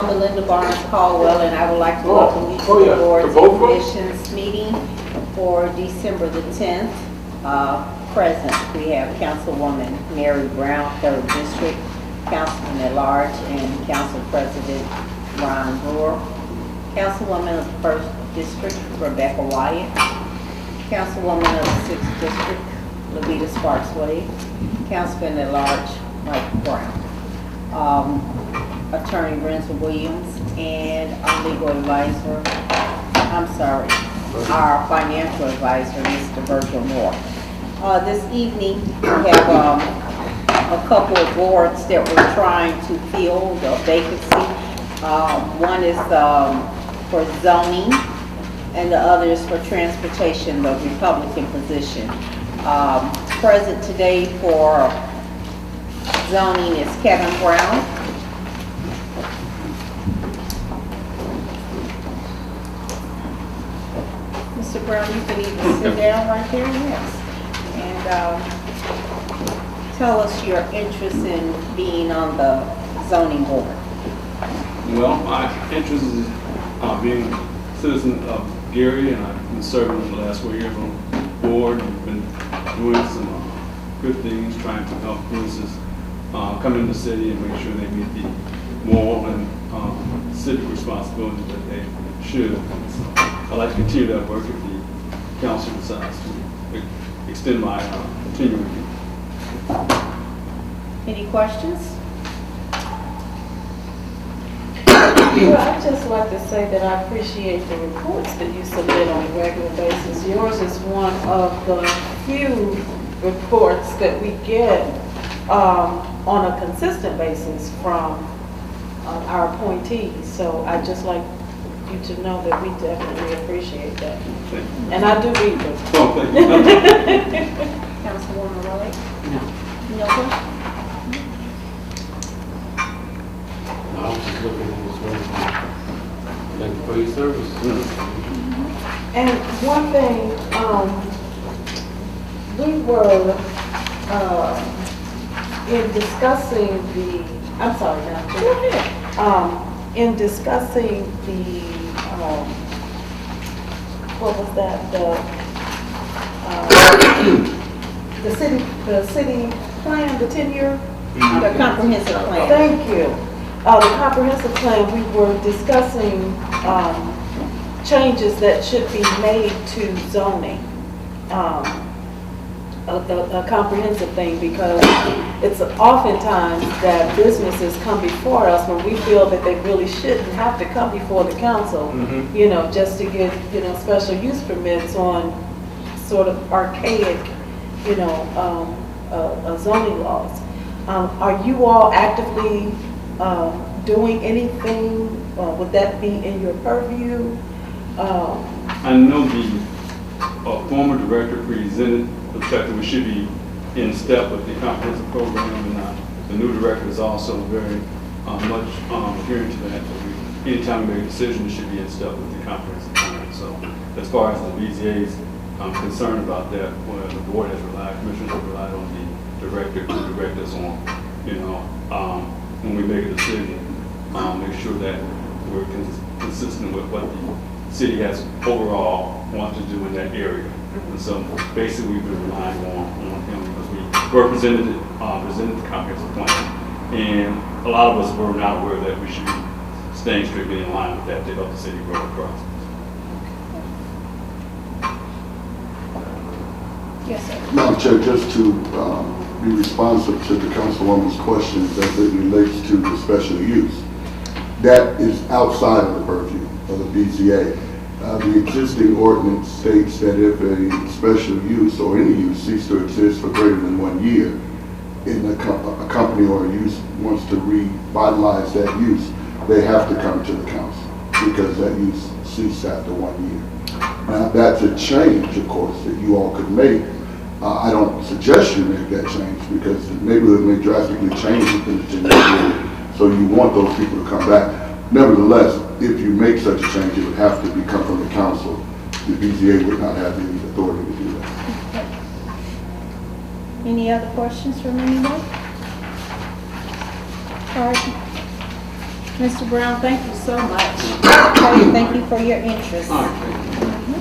Melinda Barnes Caldwell, and I would like to welcome you to the Boards and Commissions meeting for December the 10th. Present, we have Councilwoman Mary Brown, 3rd District, Councilman at Large, and Council President Ron Brewer. Councilwoman of the 1st District, Rebecca Wyatt. Councilwoman of the 6th District, Levita Sparks Wade. Councilman at Large, Mike Brown. Attorney Renzo Williams, and our legal advisor, our financial advisor, Mr. Virgil Moore. This evening, we have a couple of boards that we're trying to fill the vacancy. One is for zoning, and the other is for transportation, the Republican position. Present today for zoning is Kevin Brown. Mr. Brown, you can either sit down right there, yes, and tell us your interest in being on the zoning board. Well, my interest is being a citizen of Gary, and I've been serving in the last 4 years on the board and been doing some good things, trying to help businesses come in the city and make sure they meet the moral and civic responsibilities that they should. So I'd like to continue that work if the council decides to extend my tenure with you. Any questions? Well, I'd just like to say that I appreciate the reports that you submit on a regular basis. Yours is one of the few reports that we get on a consistent basis from our appointees. So I'd just like you to know that we definitely appreciate that. And I do read them. Oh, thank you. Councilwoman Raleigh? No. No question? I was just looking at this resume. Thank you for your service. And one thing, we were in discussing the, I'm sorry, now. Go ahead. In discussing the, what was that? The city plan, the 10-year. The comprehensive plan. Thank you. The comprehensive plan, we were discussing changes that should be made to zoning. A comprehensive thing, because it's oftentimes that businesses come before us when we feel that they really shouldn't have to come before the council, you know, just to get, you know, special use permits on sort of archaic, you know, zoning laws. Are you all actively doing anything? Would that be in your purview? I know the former director presented the fact that we should be in step with the comprehensive program, and the new director is also very much adhering to that. Anytime we make a decision, it should be in step with the comprehensive plan. So as far as the BZA's concerned about that, well, the board has relied, commissioners have relied on the director to direct us on, you know, when we make a decision, make sure that we're consistent with what the city has overall wants to do in that area. And so basically we've been relying on him because we presented the comprehensive plan, and a lot of us were not aware that we should be staying strictly in line with that to help the city grow across. Yes, sir. Madam Chair, just to be responsive to the Councilwoman's questions as it relates to the special use, that is outside of the purview of the BZA. The existing ordinance states that if a special use or any use ceases to exist for greater than 1 year, and a company or a use wants to revitalize that use, they have to come to the council because that use ceased after 1 year. Now, that's a change, of course, that you all could make. I don't suggest you make that change because the neighborhood may drastically change within the 10-year period, so you want those people to come back. Nevertheless, if you make such a change, it would have to come from the council. The BZA would not have the authority to do that. Any other questions from anyone? All right. Mr. Brown, thank you so much. Okay, thank you for your interest. All right, thank you.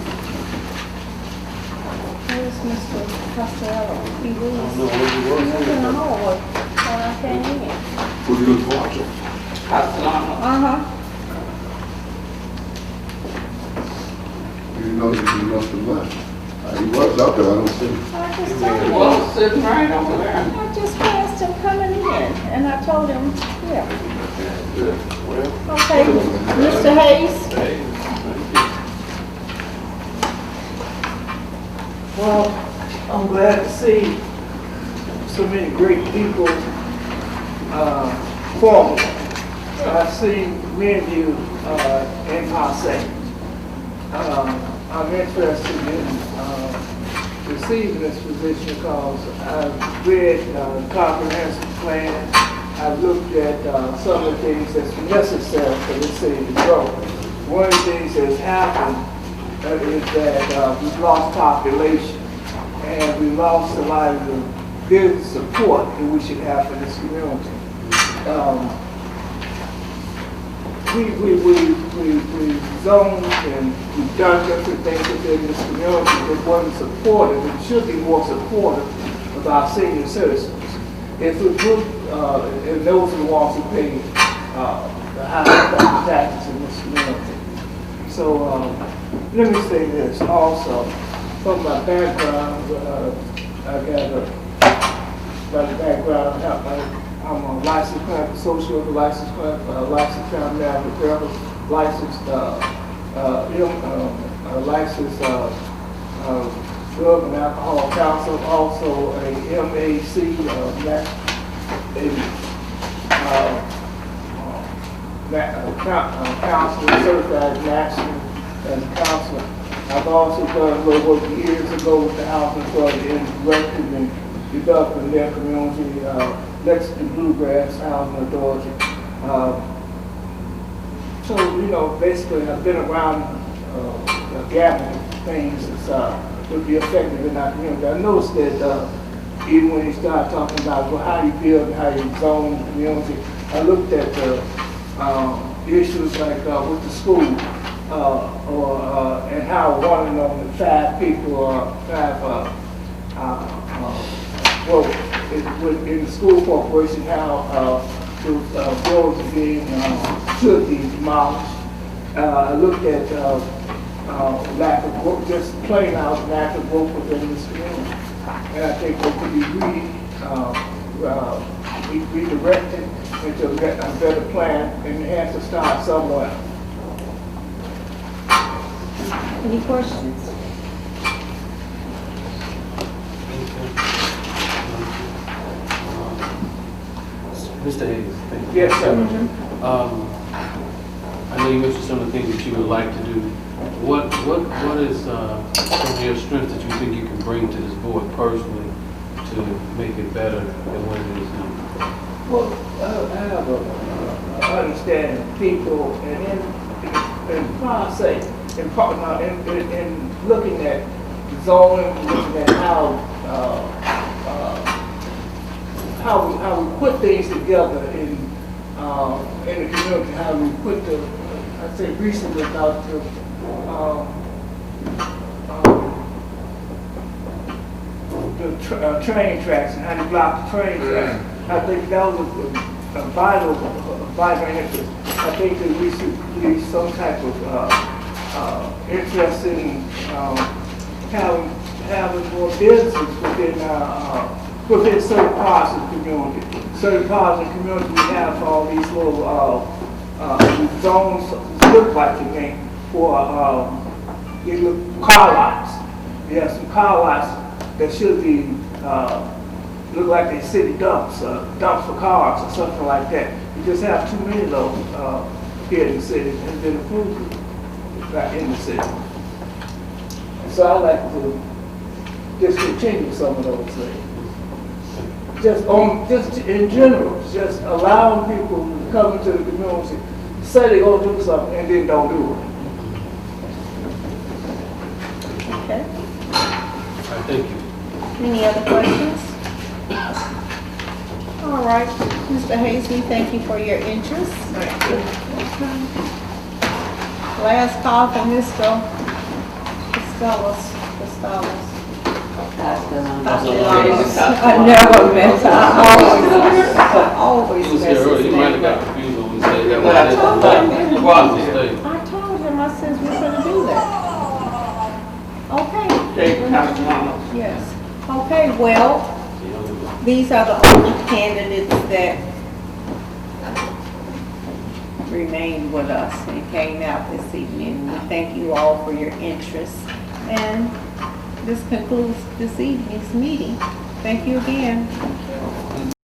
Where's Mr. Costello? He was in the No, hallway when I came in. Who's going to watch it? Uh-huh. You know, he must have left. He was out there, I don't see him. I just told him. Well, sitting right over there. I just passed him coming in, and I told him, yeah. Okay, Mr. Hayes? Well, I'm glad to see so many great people forming. I've seen many of you in Marseille. I'm interested in receiving this position because I've read the comprehensive plan. I've looked at some of the things that's necessary for this city to grow. One of the things that's happened is that we've lost population and we lost a lot of the business support that we should have for this community. We zoned and we've done different things within this community that wasn't supportive and should be more supportive of our senior citizens. If we put, and those are the ones who pay the highest taxes in this community. So let me say this also. From my background, I got a background. I'm a licensed clinical social worker, licensed licensed family therapist, licensed licensed drug and alcohol counselor, also a MAC, counselor, certified national as a counselor. I've also done a little work years ago with the Housing Authority in directing and developing their community, Lexington Bluegrass Housing Authority. So, you know, basically I've been around a gamut of things that would be effective in our community. I noticed that even when you start talking about how you build and how you zone the community, I looked at the issues like with the school, and how one of them, 5 people or 5 in the school corporation, how those buildings are being should be demolished. I looked at lack of work, just plain out lack of work within this community, and I think it could be redirected into a better plan, and it has to start somewhere. Any questions? Mr. Hayes, thank you. Yes, sir. I know you mentioned some of the things that you would like to do. What is some of your strengths that you think you can bring to this board personally to make it better than what it is now? Well, I have a understanding of people, and in process, in looking at zoning, looking at how we put things together in the community, how we put I say recently about the train tracks and how you block the train tracks. I think that was a vital interest. I think that we should be some type of interest in having more businesses within certain parts of the community. Certain parts of the community, we have all these little zones, look like to me, for these little car lots. We have some car lots that should be look like they city dumps, dumps for cars or something like that. We just have too many of those here in the city and been approved right in the city. And so I like to discontinue some of those things. Just in general, just allowing people to come into the community, say they're going to do something and then don't do it. Okay. All right, thank you. Any other questions? All right, Mr. Hasty, thank you for your interest. Last call for Mr. Costello. I never met her. I always He was mess here early, his he might have name got up. confused when we said that. But I told him. Quality state. I told him, I said, we're gonna do that. Okay, Thank you, Councilwoman. yes. Okay, well, these are the only candidates that remained with us and came out this evening. We thank you all for your interest. And this concludes this evening's meeting. Thank you again.